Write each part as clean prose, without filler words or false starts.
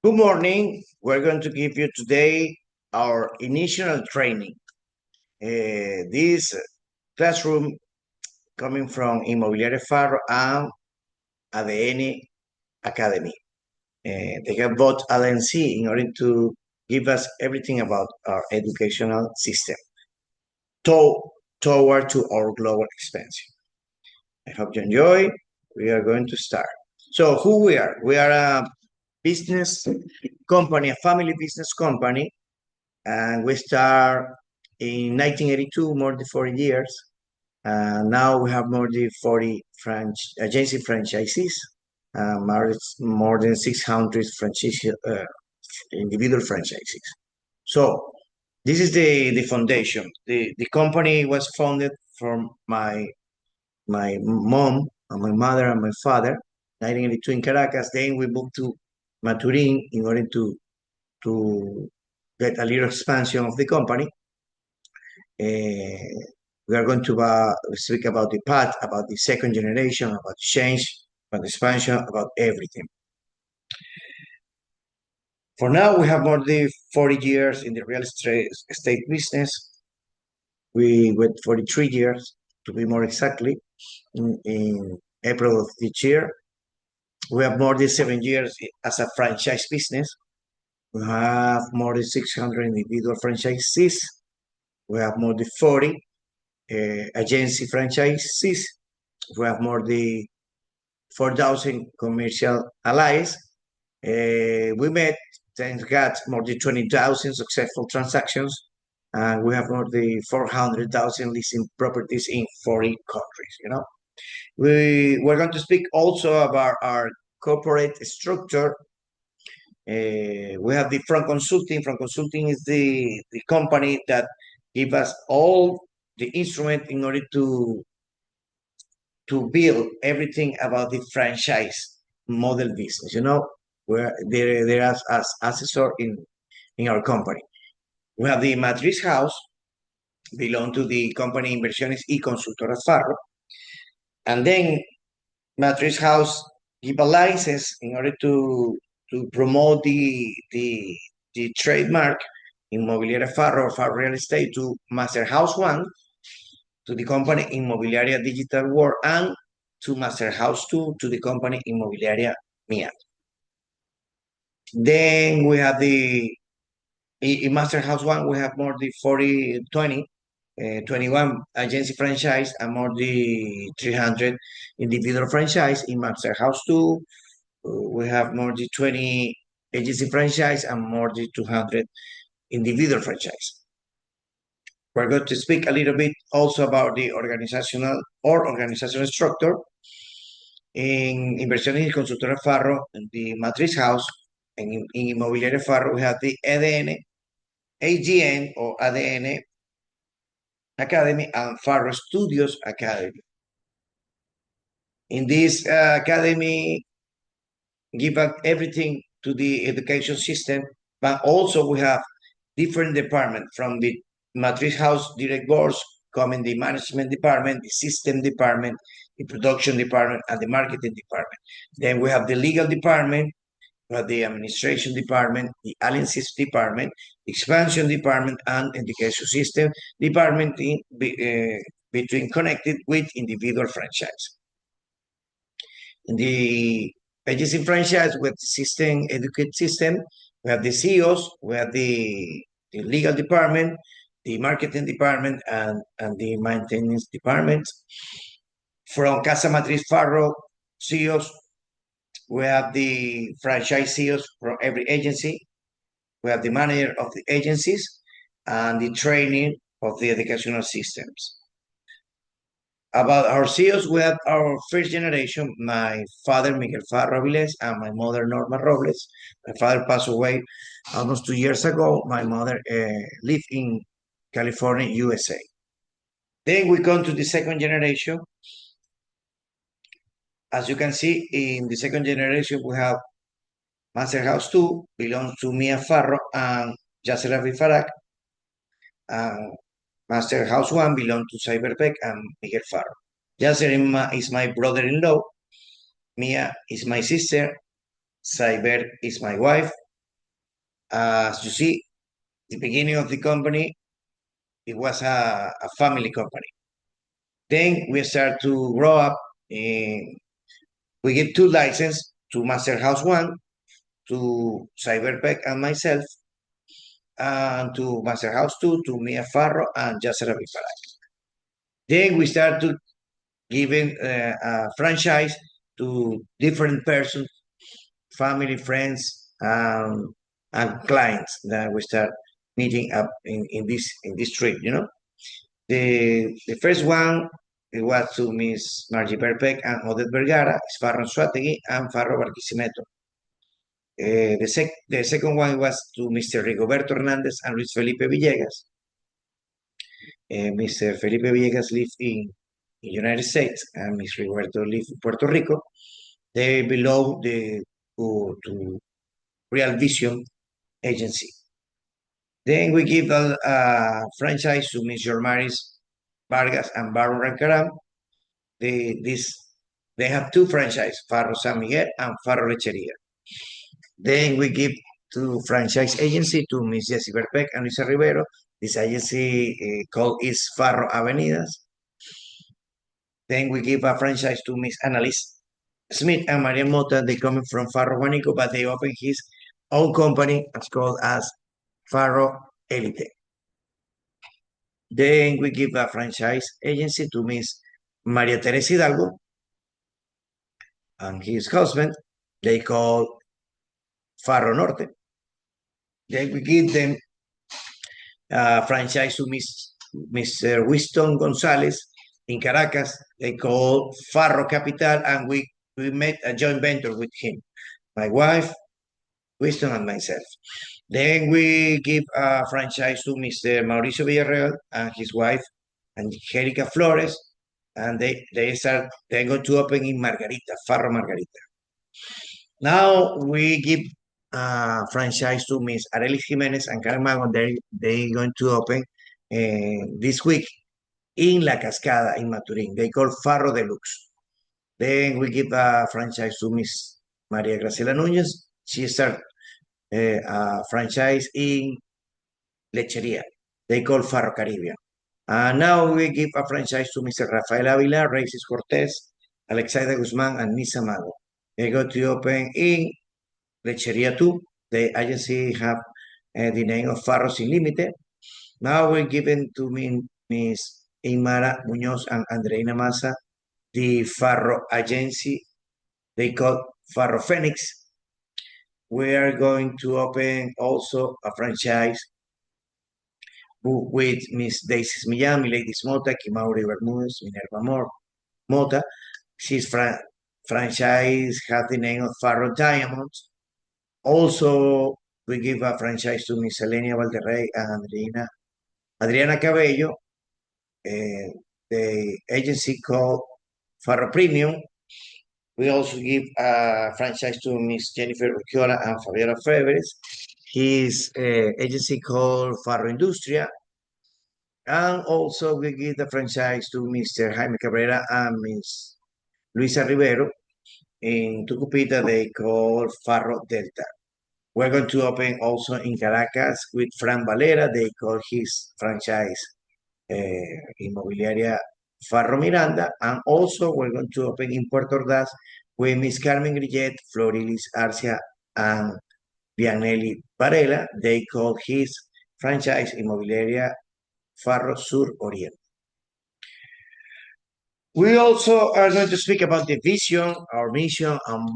Good morning. We're going to give you today our initial training. This classroom coming from Inmobiliaria Farro and ADN Academy. They have bought LNC in order to give us everything about our educational system toward to our global expansion. I hope you enjoy. We are going to start. So who we are? We are a business company, a family business company, and we start in 1982, more than 40 years. Now we have more than 40 agency franchisees, more than 600 individual franchisees. So this is the foundation. The company was founded from my mom and my mother and my father, 1982 in Caracas. Then we moved to Maturin in order to get a little expansion of the company. We are going to speak about the path, about the second generation, about change, about expansion, about everything. For now, we have more than 40 years in the real estate business. We went 43 years, to be more exactly, in April of this year. We have more than 7 years as a franchise business. We have more than 600 individual franchisees. We have more than 40 agency franchisees. We have more than 4,000 commercial allies. We met, thank God, more than 20,000 successful transactions, and we have more than 400,000 leasing properties in 40 countries. We're going to speak also about our corporate structure. We have the Frank Consulting. Frank Consulting is the company that gives us all the instrument in order to build everything about the franchise model business, where there are as assessor in our company. We have the Matriz House, belong to the company Inversiones y Consultoras Farro. And then Matriz House give a license in order to promote the trademark Inmobiliaria Farro or Farro Real Estate to Master House One, to the company Inmobiliaria Digital World, and to Master House 2 to the company Inmobiliaria Mia. Then we have in Master House 1, we have more than 21 agency franchise and more than 300 individual franchise. In Master House 2, we have more than 20 agency franchise and more than 200 individual franchise. We're going to speak a little bit also about the organizational structure. In Inversiones y Consultora Farro, in the Matriz House, and in Inmobiliaria Farro, we have the AGN or ADN Academy and Farro Studios Academy. In this academy, give up everything to the education system, but also we have different departments from the Matriz House direct boards, coming the management department, the system department, the production department, and the marketing department. Then we have the legal department, we have the administration department, the analysis department, expansion department, and education system department between connected with individual franchise. In the agency franchise with system, educate system, we have the CEOs, we have the legal department, the marketing department, and the maintenance department. From Casa Matriz Farro CEOs, we have the franchise CEOs from every agency. We have the manager of the agencies and the training of the educational systems. About our CEOs, we have our first generation, my father, Miguel Farro Avilés, and my mother, Norma Robles. My father passed away almost 2 years ago. My mother lived in California, USA. Then we come to the second generation. As you can see, in the second generation, we have Master House 2, belongs to Mia Farro and Yasser Farak. Master House 1 belongs to Cyberbeck and Miguel Farro. Yasser is my brother-in-law. Mia is my sister. Cyber is my wife. As you see, the beginning of the company, it was a family company. Then we start to grow up. And we get 2 licenses to Master House 1, to Cyberpec and myself, and to Master House 2, to Mia Farro and Yasser Abiparay. Then we start to giving a franchise to different persons, family, friends, and clients that we start meeting up in this trip. The first one, it was to Miss Margie Perpec and Odette Vergara, Farro Suategui, and Farro Barquisimeto. The second one was to Mr. Rigoberto Hernandez and Luis Felipe Villegas. Mr. Felipe Villegas lived in United States, and Ms. Rigoberto lived in Puerto Rico. They belong to Real Vision Agency. Then we give a franchise to Ms. Yormaris Vargas and Baron Rancaram. They have 2 franchises, Farro San Miguel and Farro Lecheria. Then we give to franchise agency to Ms. Jessie Berpec and Luisa Rivero. This agency called is Farro Avenidas. Then we give a franchise to Ms. Annalise Smith and Maria Mota. They coming from Farro Juanico, but they open his own company. It's called as Farro Elite. Then we give a franchise agency to Ms. Maria Teresa Hidalgo and his husband. They call Farro Norte. Then we give them franchise to Mr. Winston Gonzalez in Caracas. They call Farro Capital, and we made a joint venture with him, my wife, Winston, and myself. Then we give a franchise to Mr. Mauricio Villarreal and his wife, Angelica Flores, and they're going to open in Margarita, Farro Margarita. Now we give a franchise to Miss Arelis Jimenez and Karen Magon. They're going to open this week in La Cascada in Maturín. They call Farro Deluxe. Then we give a franchise to Miss Maria Graciela Núñez. She started a franchise in Lecheria. They call Farro Caribbean. Now we give a franchise to Mr. Rafael Avila, Raices Cortez, Alexaida Guzman, and Nisa Mago. They go to open in Lecheria 2. The agency have the name of Farro Sin Límite. Now we're giving to Miss Imara Muñoz and Andreina Massa the Farro agency. They call Farro Phoenix. We are going to open also a franchise with Miss Daisy Millán, Milady Mota, Kimauri Bermúdez, Minerva Mota. She's franchise have the name of Farro Diamonds. Also, we give a franchise to Miss Elenia Valderrey and Adriana Cabello. The agency called Farro Premium. We also give a franchise to Miss Jennifer Urquiola and Fabiola Febres. His agency called Farro Industria. And also we give the franchise to Mr. Jaime Cabrera and Miss Luisa Rivero. In Tucupita, they call Farro Delta. We're going to open also in Caracas with Fran Valera. They call his franchise Inmobiliaria Farro Miranda. And also we're going to open in Puerto Ordaz with Miss Carmen Grillet, Florilis Arcia, and Vianelli Varela. They call his franchise Inmobiliaria Farro Sur Oriente. We also are going to speak about the vision, our mission, and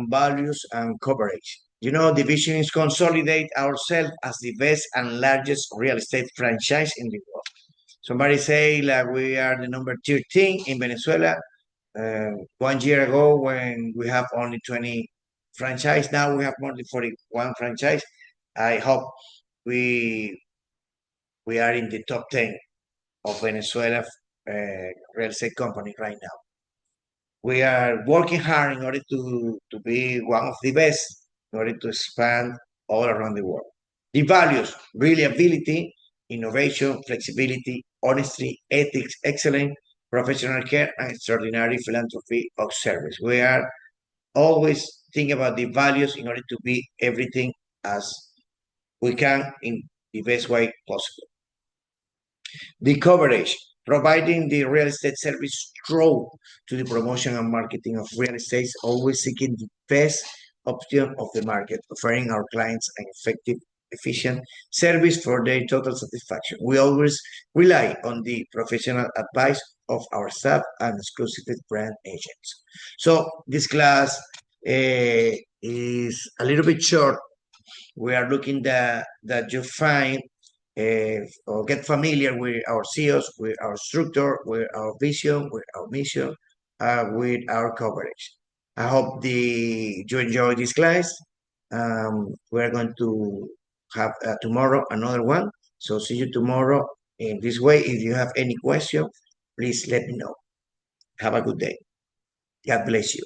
values and coverage. The vision is consolidate ourselves as the best and largest real estate franchise in the world. Somebody say like we are the number 13 in Venezuela. 1 year ago, when we have only 20 franchise, now we have more than 41 franchise. I hope we are in the top 10 of Venezuela real estate company right now. We are working hard in order to be one of the best, in order to expand all around the world. The values, reliability, innovation, flexibility, honesty, ethics, excellence, professional care, and extraordinary philanthropy of service. We are always thinking about the values in order to be everything as we can in the best way possible. The coverage, providing the real estate service through to the promotion and marketing of real estate, always seeking the best option of the market, offering our clients an effective, efficient service for their total satisfaction. We always rely on the professional advice of our staff and exclusive brand agents. So this class is a little bit short. We are looking that you find or get familiar with our CEOs, with our structure, with our vision, with our mission, with our coverage. I hope you enjoy this class. We're going to have tomorrow another one. So see you tomorrow. In this way, if you have any question, please let me know. Have a good day. God bless you.